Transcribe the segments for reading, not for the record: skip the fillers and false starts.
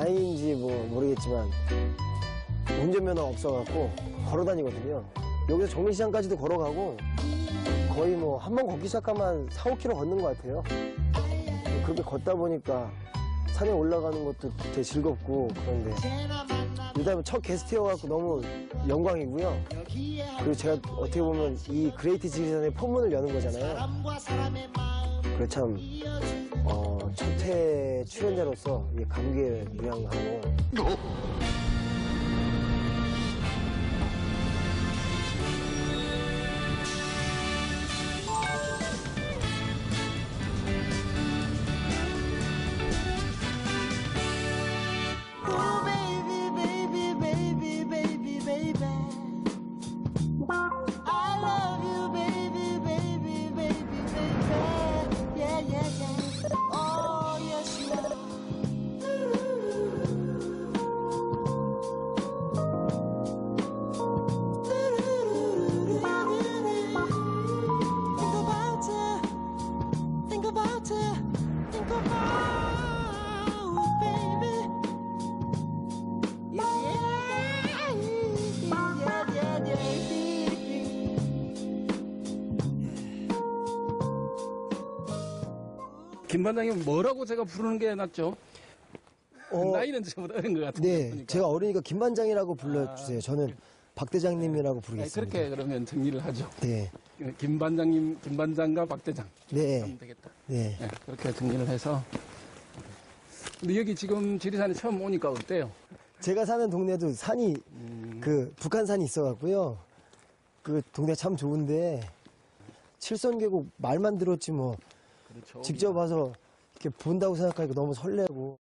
다행인지 뭐 모르겠지만 운전면허 없어갖고 걸어 다니거든요. 여기서 정리시장까지도 걸어가고 거의 뭐 한 번 걷기 시작하면 4, 5km 걷는 것 같아요. 그렇게 걷다 보니까 산에 올라가는 것도 되게 즐겁고 그런데 일단 첫 게스트여갖고 너무 영광이고요. 그리고 제가 어떻게 보면 이 그레이트 지리산의 포문을 여는 거잖아요. 그래 참 첫 회 출연자로서 감개무량하고 김 반장님 뭐라고 제가 부르는 게 낫죠? 나이는 저보다 어린 것 같은데. 네, 보니까. 제가 어리니까 김 반장이라고 불러주세요. 저는 박 대장님이라고 부르겠습니다. 그렇게 그러면 정리를 하죠. 네. 김 반장님, 김 반장과 박 대장. 네. 하면 되겠다. 네. 네, 그렇게 정리를 해서. 근데 여기 지금 지리산에 처음 오니까 어때요? 제가 사는 동네도 산이 북한산이 있어갖고요. 그 동네 참 좋은데 칠선계곡 말만 들었지 뭐 그렇죠. 직접 와서 이렇게 본다고 생각하니까 너무 설레고.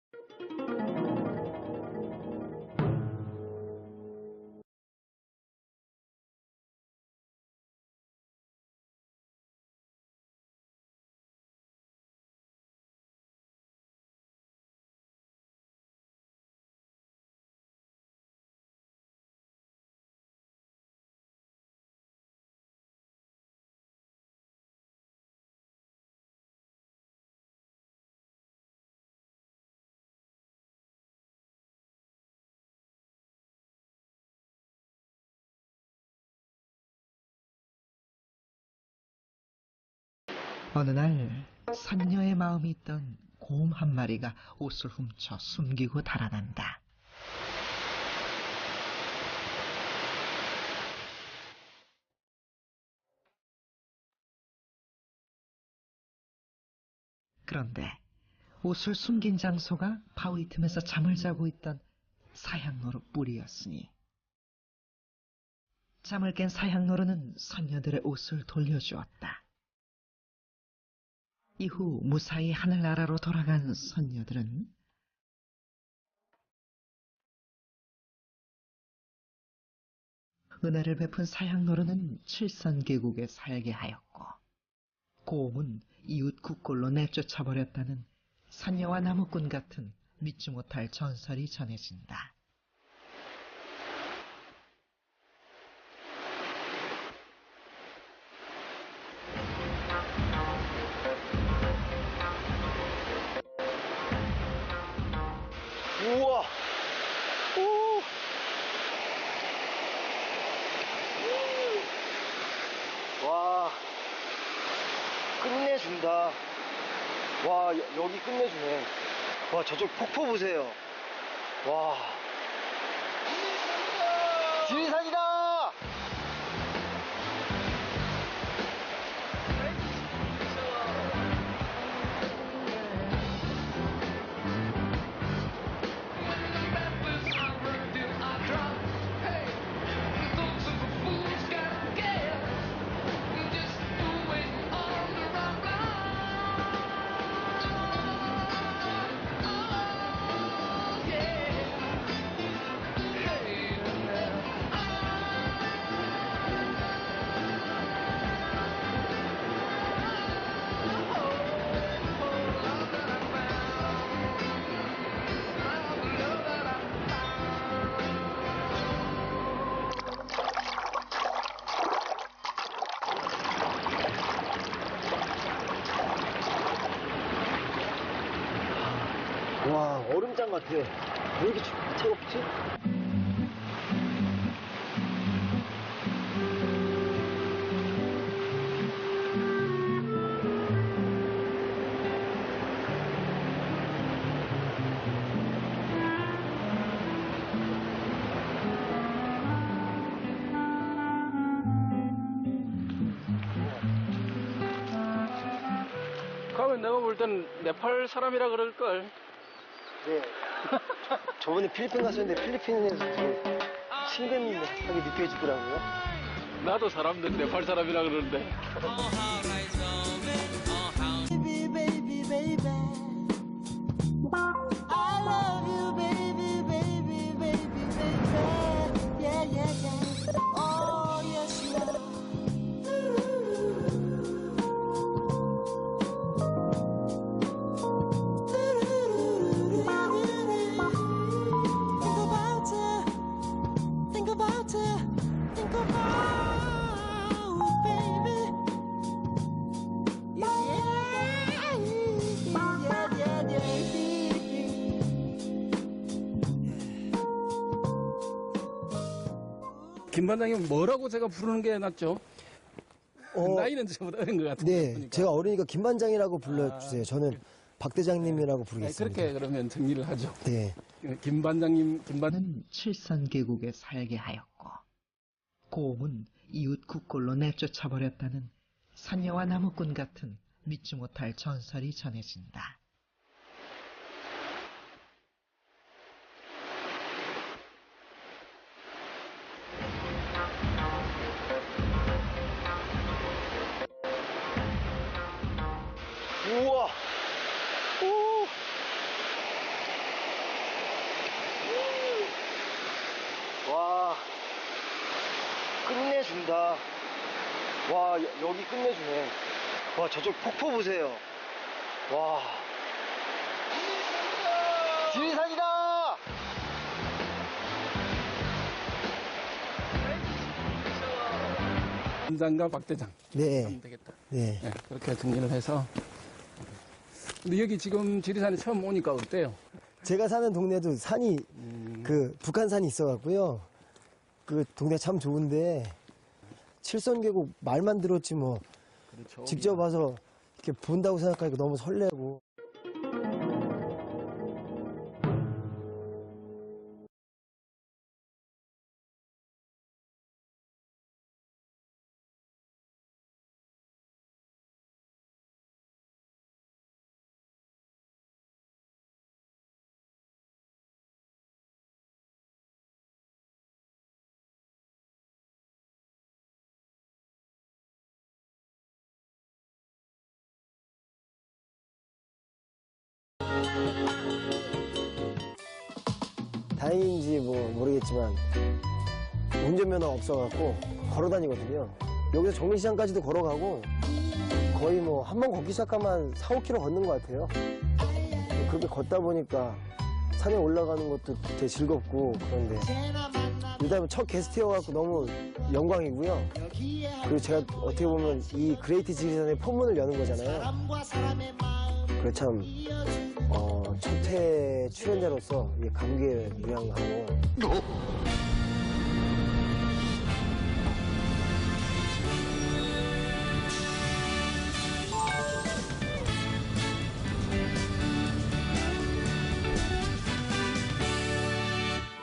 어느 날 선녀의 마음이 있던 곰 한 마리가 옷을 훔쳐 숨기고 달아난다. 그런데 옷을 숨긴 장소가 바위 틈에서 잠을 자고 있던 사향노루 뿔이었으니 잠을 깬 사향노루는 선녀들의 옷을 돌려주었다. 이후 무사히 하늘나라로 돌아간 선녀들은 은혜를 베푼 사향노루는 칠선계곡에 살게 하였고 곰은 이웃 국골로 내쫓아버렸다는 선녀와 나무꾼 같은 믿지 못할 전설이 전해진다. 우와! 오! 와, 끝내준다. 와, 여기 끝내주네. 와, 저쪽 폭포 보세요. 와. 지리산이다! 와, 얼음장 같아. 왜 이렇게 차갑지? 그러면 내가 볼 땐 네팔 사람이라 그럴걸. 네. 저번에 필리핀 갔었는데 필리핀에서 되게 친근하게 느껴지더라고요. 나도 사람들 네팔 사람이라 그러는데. Baby, baby, baby. I love you, baby, baby, baby, baby. Yeah, yeah, yeah. Oh, yes, you are. Think about it. Think about it. Think about it, baby. 김 반장님 뭐라고 제가 부르는 게 낫죠? 어, 나이는 저보다 어린 것 같은데. 네, 보니까. 제가 어리니까 김반장이라고 불러주세요. 저는 박 대장님이라고 네, 부르겠습니다. 그렇게 그러면 정리를 하죠. 네. 김 반장님, 는 칠산계곡에 살게 하였고 고음은 이웃 국골로 내쫓아버렸다는 산녀와 나무꾼 같은 믿지 못할 전설이 전해진다. 우와! 오! 와, 끝내준다. 와, 여기 끝내주네. 와, 저쪽 폭포 보세요. 와. 지리산이다! 반장과 박 대장 네, 하면 되겠다. 네. 네, 그렇게 정리를 해서. 근데 여기 지금 지리산에 처음 오니까 어때요? 제가 사는 동네도 산이, 그, 북한산이 있어갖고요. 그 동네 참 좋은데, 칠선계곡 말만 들었지 뭐, 그렇죠. 직접 와서 이렇게 본다고 생각하니까 너무 설레고. 다행인지 뭐 모르겠지만 운전면허 없어갖고 걸어 다니거든요. 여기서 정리시장까지도 걸어가고 거의 뭐 한 번 걷기 시작하면 4, 5km 걷는 것 같아요. 그렇게 걷다 보니까 산에 올라가는 것도 되게 즐겁고 그런데 일단 첫 게스트여갖고 너무 영광이고요. 그리고 제가 어떻게 보면 이 그레이트 지리산의 포문을 여는 거잖아요. 그래 참 첫회 출연자로서 이게 감개무량하고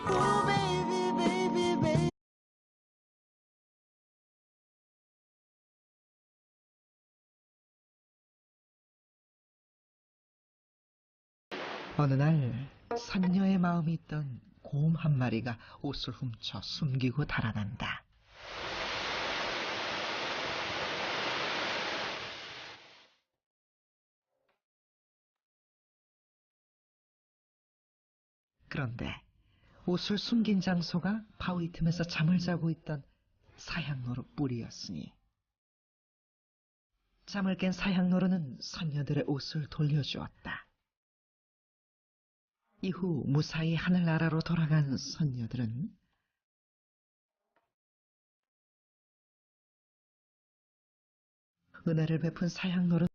Oh, baby, baby, baby. 어느 날 산녀의 마음이 있던 곰 한 마리가 옷을 훔쳐 숨기고 달아난다. 그런데 옷을 숨긴 장소가 바위 틈에서 잠을 자고 있던 사향노루 뿔이었으니 잠을 깬 사향노루는 선녀들의 옷을 돌려주었다. 이후 무사히 하늘나라로 돌아간 선녀들은 은혜를 베푼 사향노루